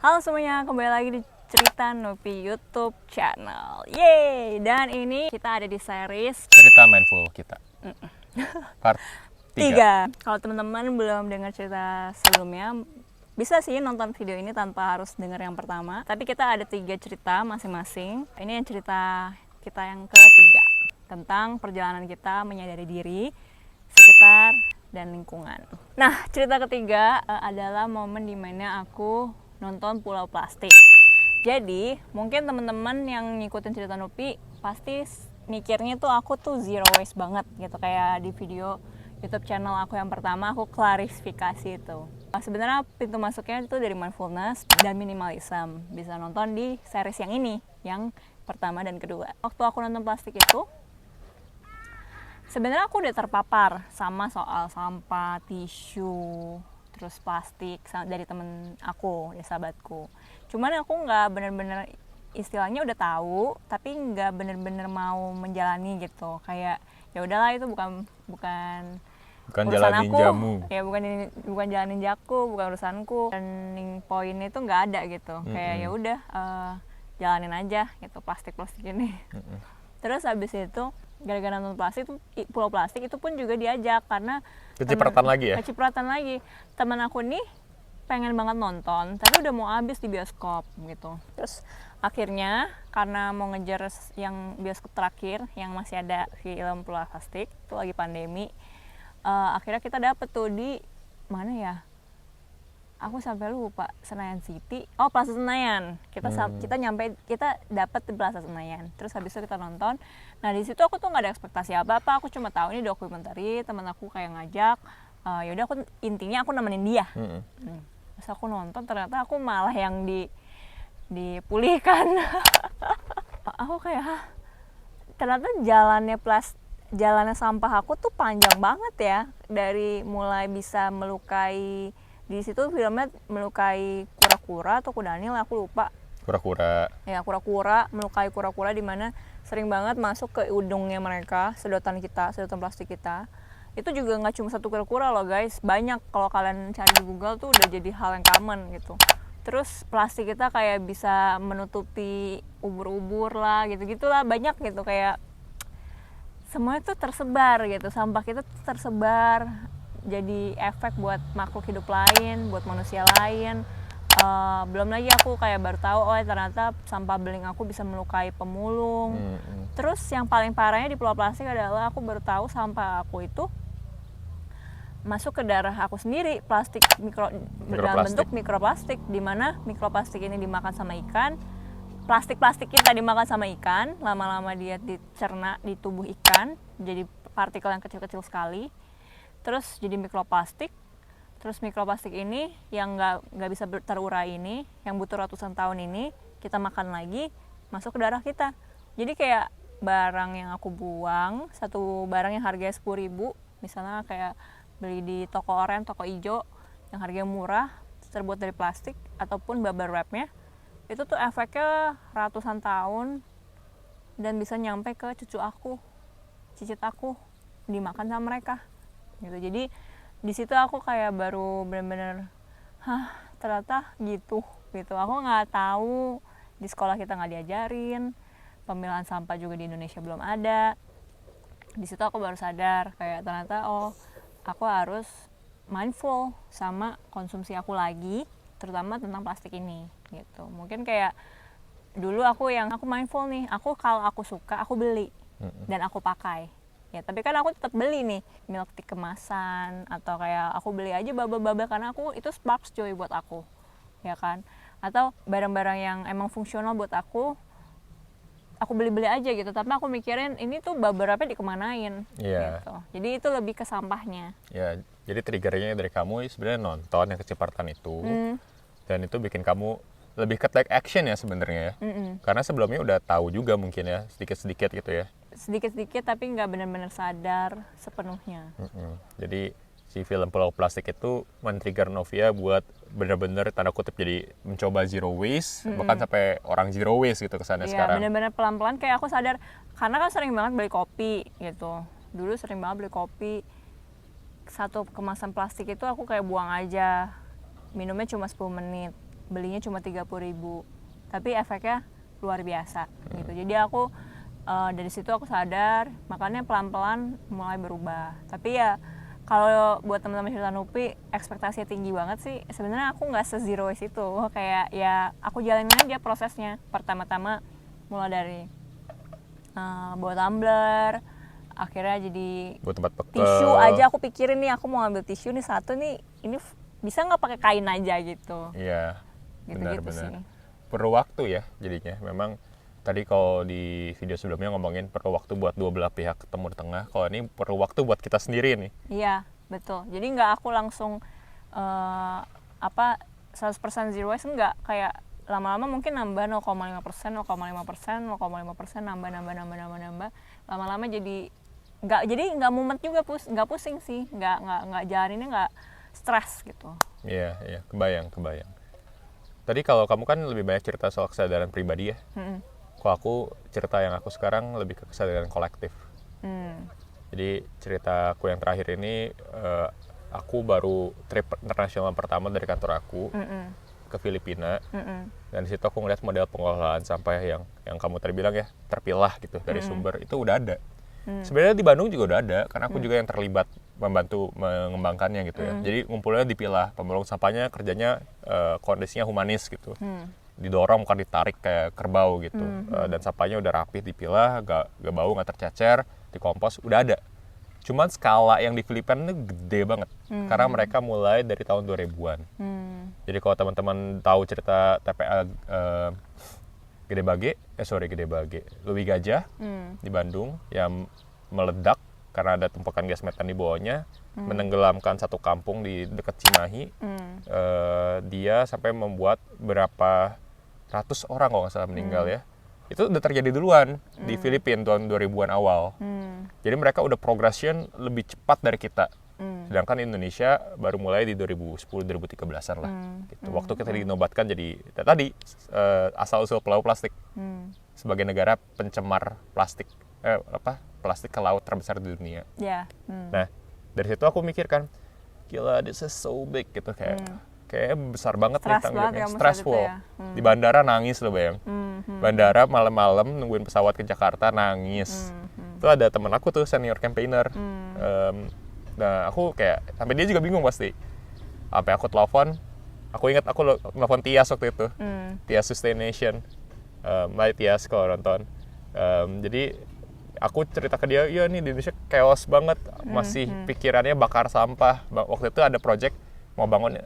Halo semuanya, kembali lagi di Cerita Novi YouTube channel. Yeay! Dan ini kita ada di series Cerita mindful kita. Part 3. 3. Kalau teman-teman belum dengar cerita sebelumnya, bisa sih nonton video ini tanpa harus dengar yang pertama. Tapi kita ada 3 cerita masing-masing. Ini yang cerita kita yang ketiga, tentang perjalanan kita menyadari diri, sekitar, dan lingkungan. Nah, cerita ketiga adalah momen dimana aku nonton Pulau Plastik. Jadi, mungkin teman-teman yang ngikutin cerita Novi pasti mikirnya tuh aku tuh zero waste banget gitu. Kayak di video YouTube channel aku yang pertama, aku klarifikasi itu. Sebenarnya pintu masuknya itu dari mindfulness dan minimalism. Bisa nonton di series yang ini, yang pertama dan kedua. Waktu aku nonton Plastik itu, sebenarnya aku udah terpapar sama soal sampah, tisu, terus plastik dari temen aku, ya sahabatku. Cuman aku nggak bener-bener istilahnya udah tahu, tapi nggak bener-bener mau menjalani gitu. Kayak ya udahlah itu bukan urusan jalanin aku, jamu. ya bukan jalanin jaku, bukan urusanku. Turning point itu nggak ada gitu. Kayak ya udah jalanin aja gitu plastik ini. Terus habis itu gara-gara nonton Plastik tuh Pulau Plastik itu pun juga diajak karena Kecipratan lagi ya? Kecipratan lagi. Teman aku nih pengen banget nonton, tapi udah mau habis di bioskop gitu. Terus akhirnya karena mau ngejar yang bioskop terakhir yang masih ada film Pulau Plastik, itu lagi pandemi. Akhirnya kita dapet tuh di mana ya? Aku sampai lupa, Senayan City. Oh, Plaza Senayan. Kita dapat di Plaza Senayan. Terus habis itu kita nonton. Nah, di situ aku tuh nggak ada ekspektasi apa-apa. Aku cuma tahu ini dokumenter, teman aku kayak ngajak. Ya udah intinya aku nemenin dia. Terus aku nonton, ternyata aku malah yang dipulihkan. Aku kayak ternyata jalannya sampah aku tuh panjang banget ya. Dari mulai bisa melukai, di situ filmnya melukai kura-kura atau kudanil, aku lupa. Kura-kura. Ya, kura-kura, melukai kura-kura di mana sering banget masuk ke udungnya mereka, sedotan plastik kita. Itu juga nggak cuma satu kura-kura loh guys, banyak. Kalau kalian cari di Google tuh udah jadi hal yang common gitu. Terus plastik kita kayak bisa menutupi ubur-ubur lah, gitu-gitulah, banyak gitu. Kayak semuanya tuh tersebar gitu, sampah kita tuh tersebar, jadi efek buat makhluk hidup lain, buat manusia lain. Belum lagi aku kayak baru tahu, oh ternyata sampah beling aku bisa melukai pemulung. Terus yang paling parahnya di Pulau Plastik adalah aku baru tahu sampah aku itu masuk ke darah aku sendiri, dalam bentuk mikroplastik, di mana mikroplastik ini dimakan sama ikan. Plastik kita dimakan sama ikan, lama-lama dia dicerna di tubuh ikan, jadi partikel yang kecil-kecil sekali. Terus jadi mikroplastik. Terus mikroplastik ini yang nggak bisa terurai ini, yang butuh ratusan tahun ini, kita makan lagi, masuk ke darah kita. Jadi kayak barang yang aku buang, satu barang yang harganya 10.000, misalnya kayak beli di toko oranye, toko ijo, yang harganya murah, terbuat dari plastik, ataupun bubble wrapnya, itu tuh efeknya ratusan tahun, dan bisa nyampe ke cucu aku, cicit aku, dimakan sama mereka. Gitu. Jadi di situ aku kayak baru benar-benar ternyata gitu. Aku nggak tahu, di sekolah kita nggak diajarin, pemilahan sampah juga di Indonesia belum ada. Di situ aku baru sadar kayak ternyata aku harus mindful sama konsumsi aku lagi, terutama tentang plastik ini gitu. Mungkin kayak dulu aku mindful nih, kalau aku suka aku beli dan aku pakai. Ya, tapi kan aku tetap beli nih milk tea kemasan, atau kayak aku beli aja bubble karena itu sparks joy buat aku, ya kan? Atau barang-barang yang emang fungsional buat aku beli aja gitu. Tapi aku mikirin ini tuh bubble wrapnya dikemanain, gitu. Jadi itu lebih ke sampahnya. Ya, jadi triggernya dari kamu sebenarnya nonton yang Kecipratan itu, dan itu bikin kamu lebih ke take action ya sebenarnya ya. Karena sebelumnya udah tahu juga mungkin ya, sedikit-sedikit gitu ya. Sedikit-sedikit tapi nggak benar-benar sadar sepenuhnya. Jadi si film Pulau Plastik itu men-trigger Novia buat benar-benar tanda kutip jadi mencoba zero waste, bahkan sampai orang zero waste gitu kesannya sekarang. Iya, benar-benar pelan-pelan kayak aku sadar, karena kan sering banget beli kopi gitu. Dulu sering banget beli kopi, satu kemasan plastik itu aku kayak buang aja, minumnya cuma 10 menit. belinya cuma 30.000, tapi efeknya luar biasa gitu. Jadi aku dari situ aku sadar, makanya pelan-pelan mulai berubah. Tapi ya kalau buat teman-teman cerita Nupi, ekspektasinya tinggi banget sih. Sebenarnya aku nggak se-zero waste itu, kayak ya aku jalanin aja prosesnya. Pertama-tama mulai dari bawa tumbler, akhirnya jadi Buat tempat bekal. tisu aja. Aku pikirin nih, aku mau ambil tisu nih satu nih, ini bisa nggak pakai kain aja gitu. Iya, Gitu-gitu benar-benar. sih. Perlu waktu ya jadinya. Memang tadi kalau di video sebelumnya ngomongin perlu waktu buat dua belah pihak ketemu di tengah. Kalau ini perlu waktu buat kita sendiri nih. Iya, betul. Jadi nggak aku langsung 100% zero waste, nggak. Kayak lama-lama mungkin nambah 0,5%, 0,5%, 0,5%, nambah. Lama-lama jadi nggak mumet juga, nggak pusing sih, nggak jalaninnya nggak stres gitu. Iya, kebayang. Tadi kalau kamu kan lebih banyak cerita soal kesadaran pribadi ya. Kalau aku cerita yang aku sekarang lebih ke kesadaran kolektif. Jadi cerita aku yang terakhir ini, aku baru trip internasional pertama dari kantor aku ke Filipina. Dan di situ aku ngeliat model pengelolaan sampah yang kamu tadi bilang ya, terpilah gitu dari sumber, itu udah ada. Sebenarnya di Bandung juga udah ada, karena aku juga yang terlibat membantu mengembangkannya gitu ya. Jadi ngumpulnya dipilah, pemulung sampahnya kerjanya kondisinya humanis gitu. Didorong bukan ditarik kayak kerbau gitu. Dan sampahnya udah rapih dipilah, gak bau, gak tercecer, dikompos, udah ada. Cuman skala yang di Filipina itu gede banget, karena mereka mulai dari tahun 2000-an. Jadi kalau teman-teman tahu cerita TPA Gede Bage, Lewi Gajah di Bandung yang meledak karena ada tumpukan gas metan di bawahnya, menenggelamkan satu kampung di dekat Cimahi. Dia sampai membuat berapa ratus orang kalau nggak salah meninggal ya. Itu udah terjadi duluan di Filipina tahun 2000-an awal. Jadi mereka udah progression lebih cepat dari kita. Sedangkan Indonesia baru mulai di 2010-2013an lah. Gitu. Waktu kita dinobatkan jadi tadi asal-usul Pulau Plastik sebagai negara pencemar plastik plastik ke laut terbesar di dunia. Nah, dari situ aku mikir kan, gila, this is so big gitu, kayak besar banget nih tanggungnya, stressful. Ya. Di bandara nangis loh, bayang. Bandara malam-malam nungguin pesawat ke Jakarta nangis. Itu ada temen aku tuh senior campaigner. Nah aku kayak sampai dia juga bingung pasti. Apa aku telepon? Aku ingat aku telepon Tias waktu itu. Tias Sustaination. Mbak Tias kalau nonton. Jadi aku cerita ke dia, iya nih di Indonesia chaos banget, masih pikirannya bakar sampah. Waktu itu ada project mau bangun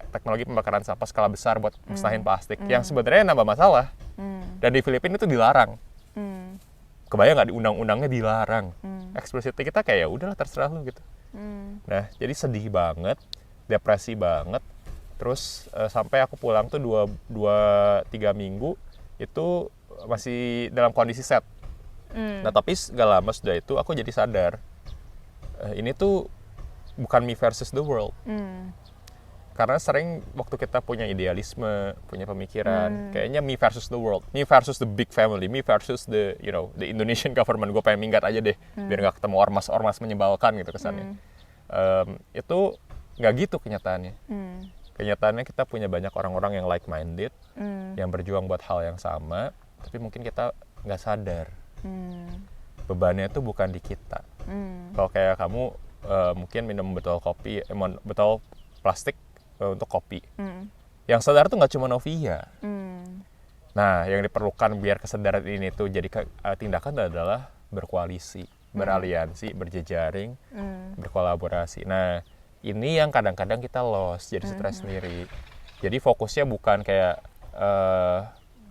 teknologi pembakaran sampah skala besar buat musnahin plastik, yang sebenarnya nambah masalah. Dan di Filipina itu dilarang. Kebayang nggak, di undang-undangnya dilarang. Eksplisitnya kita kayak ya udahlah terserah lu gitu. Nah jadi sedih banget, depresi banget. Terus sampai aku pulang tuh 2-3 minggu itu masih dalam kondisi sad. Nah tapi gak lama sudah itu aku jadi sadar, ini tuh bukan me versus the world. Karena sering waktu kita punya idealisme, punya pemikiran, kayaknya me versus the world, me versus the big family, me versus the the Indonesian government, gue pengen minggat aja deh, biar nggak ketemu ormas menyebalkan gitu kesannya. Itu nggak gitu kenyataannya. Kenyataannya kita punya banyak orang-orang yang like minded, yang berjuang buat hal yang sama, tapi mungkin kita nggak sadar. Bebannya itu bukan di kita. Kalau kayak kamu mungkin minum botol kopi, botol plastik untuk kopi. Yang sadar tuh nggak cuma Novia. Nah, yang diperlukan biar kesadaran ini tuh jadi tindakan adalah berkoalisi, beraliansi, berjejaring, berkolaborasi. Nah, ini yang kadang-kadang kita lost, jadi stres sendiri. Jadi fokusnya bukan kayak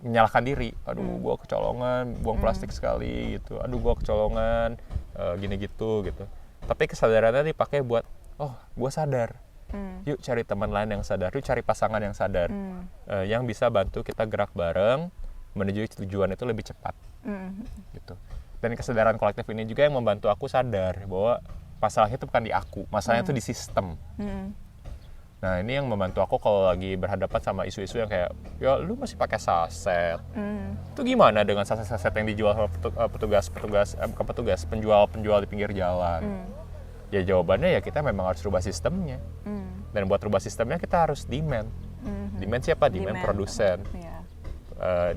menyalahkan diri. Aduh, gua kecolongan, buang plastik sekali gitu. Aduh, gua kecolongan, gini gitu. Tapi kesadarannya dipakai buat, oh, gua sadar. Yuk cari teman lain yang sadar, yuk cari pasangan yang sadar, yang bisa bantu kita gerak bareng menuju tujuan itu lebih cepat, gitu. Dan kesadaran kolektif ini juga yang membantu aku sadar bahwa masalahnya itu bukan di aku, masalahnya itu di sistem. Nah ini yang membantu aku kalau lagi berhadapan sama isu-isu yang kayak, ya lu masih pakai saset, itu gimana dengan saset-saset yang dijual sama penjual di pinggir jalan? Ya jawabannya ya kita memang harus rubah sistemnya. Dan buat rubah sistemnya kita harus demand. Demand siapa? Demand produsen. Iya.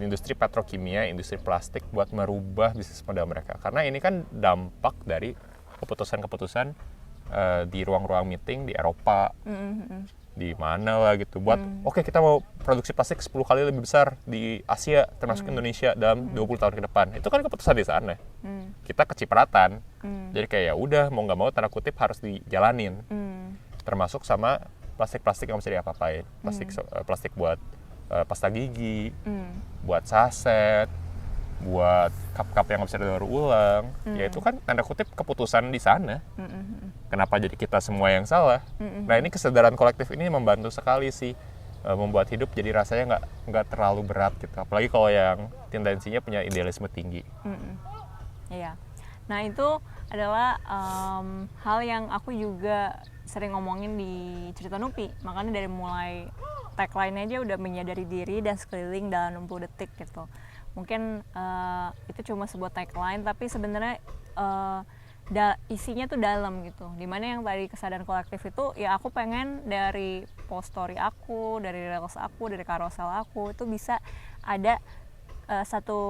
Industri petrokimia, industri plastik buat merubah bisnis model mereka. Karena ini kan dampak dari keputusan-keputusan di ruang-ruang meeting di Eropa, di mana lah gitu. Buat oke, kita mau produksi plastik 10 kali lebih besar di Asia, termasuk Indonesia dalam 20 tahun ke depan. Itu kan keputusan di sana. Kita kecipratan. Jadi kayak ya udah mau nggak mau tanda kutip harus dijalanin. Termasuk sama plastik-plastik yang bisa diapa-apain. Plastik buat pasta gigi, buat saset, buat cup-cup yang nggak bisa didaur ulang, ya itu kan tanda kutip keputusan di sana. Kenapa jadi kita semua yang salah? Nah ini kesadaran kolektif ini membantu sekali sih, membuat hidup jadi rasanya nggak terlalu berat gitu. Apalagi kalau yang tendensinya punya idealisme tinggi. Iya. Nah itu adalah hal yang aku juga sering ngomongin di Cerita Nupi. Makanya dari mulai tagline aja udah menyadari diri dan sekeliling dalam 60 detik gitu. Mungkin itu cuma sebuah tagline, tapi sebenarnya isinya tuh dalam gitu. Dimana yang tadi kesadaran kolektif itu ya aku pengen dari post story aku, dari reels aku, dari carousel aku itu bisa ada satu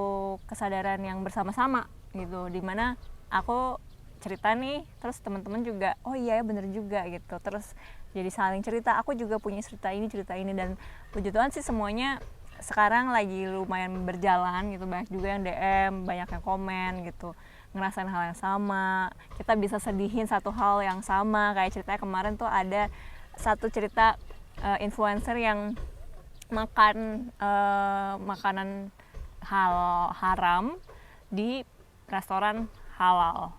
kesadaran yang bersama-sama gitu. Dimana aku cerita nih, terus teman-teman juga oh iya ya bener juga gitu. Terus jadi saling cerita, aku juga punya cerita ini dan puji Tuhan sih semuanya sekarang lagi lumayan berjalan gitu. Banyak juga yang DM, banyak yang komen gitu, ngerasain hal yang sama, kita bisa sedihin satu hal yang sama. Kayak ceritanya kemarin tuh ada satu cerita influencer yang makan makanan haram di restoran halal.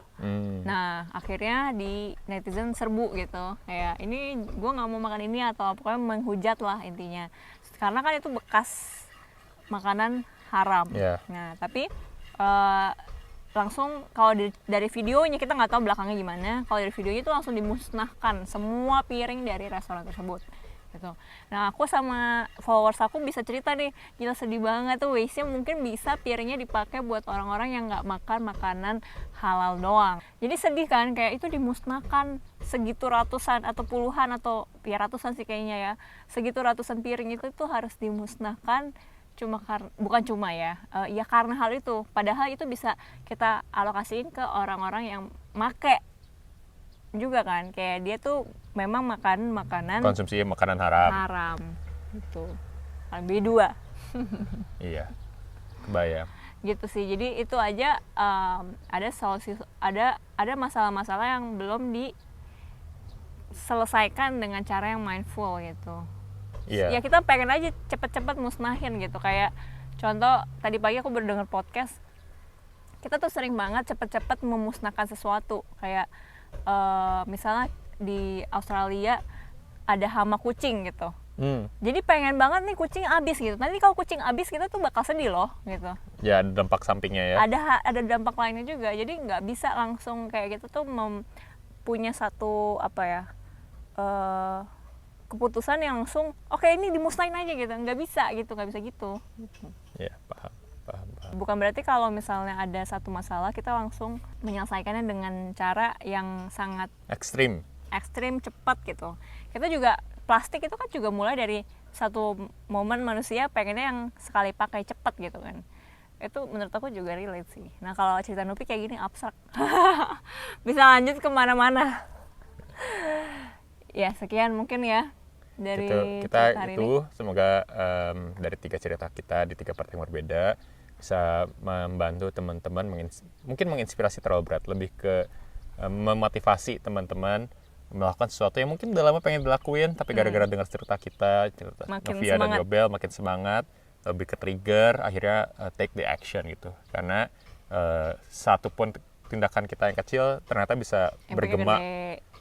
Nah akhirnya di netizen serbu gitu, kayak ini gue nggak mau makan ini atau pokoknya menghujat lah intinya, karena kan itu bekas makanan haram. Nah tapi langsung kalau dari videonya kita nggak tahu belakangnya gimana, kalau dari videonya itu langsung dimusnahkan semua piring dari restoran tersebut gitu. Nah aku sama followers aku bisa cerita nih, gila sedih banget tuh, waste-nya mungkin bisa piringnya dipakai buat orang-orang yang nggak makan makanan halal doang. Jadi sedih kan, kayak itu dimusnahkan segitu ratusan atau puluhan atau ya ratusan sih kayaknya ya, segitu ratusan piring itu tuh harus dimusnahkan bukan cuma ya karena hal itu, padahal itu bisa kita alokasiin ke orang-orang yang make juga kan, kayak dia tuh memang makan makanan konsumsi makanan haram gitu, B2. Iya, kebayang gitu sih. Jadi itu aja ada solusi, ada masalah-masalah yang belum diselesaikan dengan cara yang mindful gitu. Ya kita pengen aja cepet-cepet musnahin gitu. Kayak contoh tadi pagi aku baru denger podcast, kita tuh sering banget cepet-cepet memusnahkan sesuatu. Kayak misalnya di Australia ada hama kucing gitu. Jadi pengen banget nih kucing abis gitu. Nanti kalau kucing abis kita tuh bakal sedih loh gitu. Ya ada dampak sampingnya ya. Ada dampak lainnya juga. Jadi nggak bisa langsung kayak gitu tuh punya satu keputusan yang langsung oke, ini dimusnahin aja gitu. Nggak bisa gitu. Ya paham. Bukan berarti kalau misalnya ada satu masalah kita langsung menyelesaikannya dengan cara yang sangat ekstrim cepat gitu. Kita juga plastik itu kan juga mulai dari satu momen manusia pengennya yang sekali pakai cepat gitu kan. Itu menurut aku juga relate sih. Nah kalau cerita Nupi kayak gini abstrak, bisa lanjut kemana-mana. Ya sekian mungkin ya dari kita hari itu ini. semoga dari 3 cerita kita di 3 part yang berbeda bisa membantu teman-teman, mungkin menginspirasi terlalu berat, lebih ke memotivasi teman-teman melakukan sesuatu yang mungkin udah lama pengen dilakuin, tapi gara-gara dengar cerita Novia dan Yobel makin semangat, lebih ke trigger, akhirnya take the action gitu. Karena satu pun tindakan kita yang kecil ternyata bisa bergema,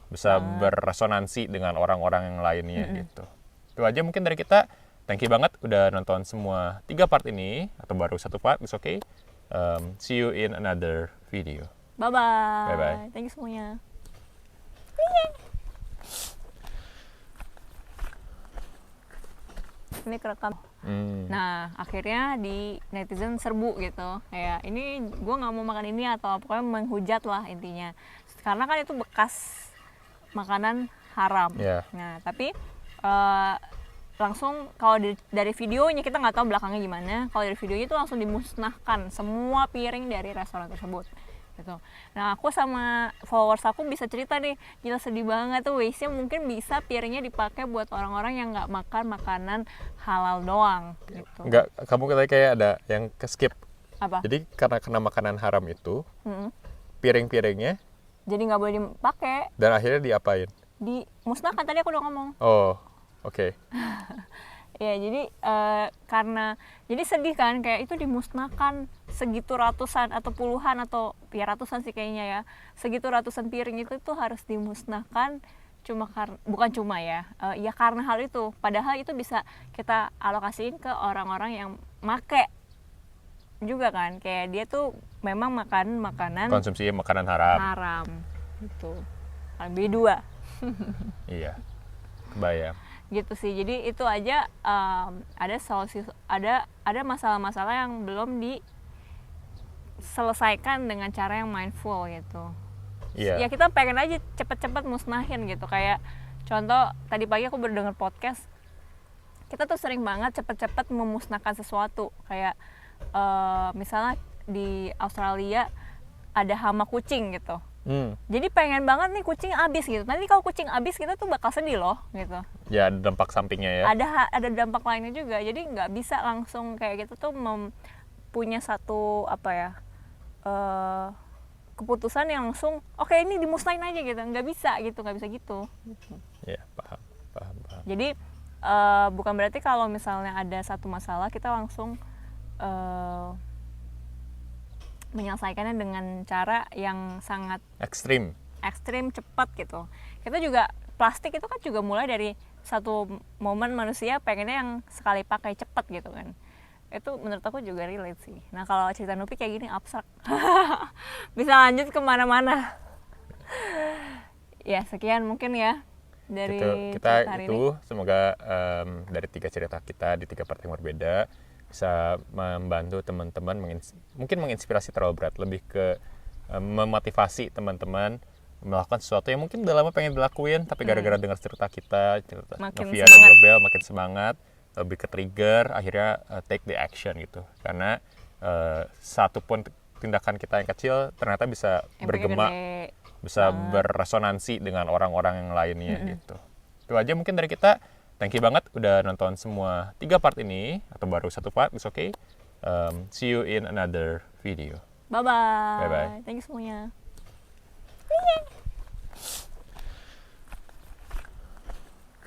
bisa berresonansi dengan orang-orang yang lainnya gitu. Itu aja mungkin dari kita. Thank you banget udah nonton semua 3 part ini, atau baru 1 part, it's okay. See you in another video. Bye-bye. Thank you semuanya. Ini kerekam. Nah akhirnya di netizen serbu gitu, kayak ini gue nggak mau makan ini atau pokoknya menghujat lah intinya, karena kan itu bekas makanan haram. Yeah. Nah tapi langsung kalau dari videonya kita nggak tahu belakangnya gimana. Kalau dari videonya itu langsung dimusnahkan semua piring dari restoran tersebut gitu. Nah aku sama followers aku bisa cerita nih, gila sedih banget tuh waste-nya, mungkin bisa piringnya dipakai buat orang-orang yang nggak makan makanan halal doang gitu. Enggak, kamu kayak ada yang ke skip. Apa? Jadi karena kena makanan haram itu, piring-piringnya Jadi nggak boleh dipakai, dan akhirnya diapain? dimusnahkan, tadi aku udah ngomong. Oh, oke. Ya jadi karena jadi sedih kan, kayak itu dimusnahkan segitu ratusan atau puluhan atau ya ratusan sih kayaknya ya, segitu ratusan piring itu tuh harus dimusnahkan cuma karena, bukan cuma ya, ya karena hal itu, padahal itu bisa kita alokasiin ke orang-orang yang make juga kan, kayak dia tuh memang makan makanan Konsumsi makanan haram. haram gitu, B2 Iya, kebayang. gitu sih. Jadi itu aja ada solusi, ada masalah-masalah yang belum diselesaikan dengan cara yang mindful gitu. Iya. Ya kita pengen aja cepet-cepet musnahin gitu, kayak contoh tadi pagi aku baru denger podcast, kita tuh sering banget cepet-cepet memusnahkan sesuatu, kayak misalnya di Australia ada hama kucing gitu. Jadi pengen banget nih kucing abis gitu. Nanti kalau kucing abis kita tuh bakal sedih loh gitu. Ya ada dampak sampingnya ya. Ada dampak lainnya juga. Jadi nggak bisa langsung kayak gitu tuh punya satu apa ya keputusan yang langsung oke, ini dimusnahin aja gitu. Nggak bisa gitu. Iya, paham. Jadi bukan berarti kalau misalnya ada satu masalah kita langsung menyelesaikannya dengan cara yang sangat Ekstrim. cepat gitu. Kita juga plastik itu kan juga mulai dari satu momen manusia pengennya yang sekali pakai cepat gitu kan. Itu menurut aku juga relate sih. Nah kalau cerita Nupi kayak gini abstrak, bisa lanjut kemana-mana. Ya sekian mungkin ya dari Kita cerita hari itu ini. semoga dari 3 cerita kita di 3 part yang berbeda bisa membantu teman-teman, mungkin menginspirasi terlalu berat, lebih ke memotivasi teman-teman melakukan sesuatu yang mungkin udah lama pengen dilakuin, tapi gara-gara dengar cerita kita, cerita Makin Novia dan semangat. Yobel, makin semangat, lebih ke trigger, akhirnya take the action gitu. Karena satu pun tindakan kita yang kecil ternyata bisa Yang bergema, gede. bisa berresonansi dengan orang-orang yang lainnya gitu. Itu aja mungkin dari kita. Thank you banget udah nonton semua 3 part ini, atau baru 1 part, it's okay. See you in another video. Bye-bye. Bye-bye. Thank you semuanya.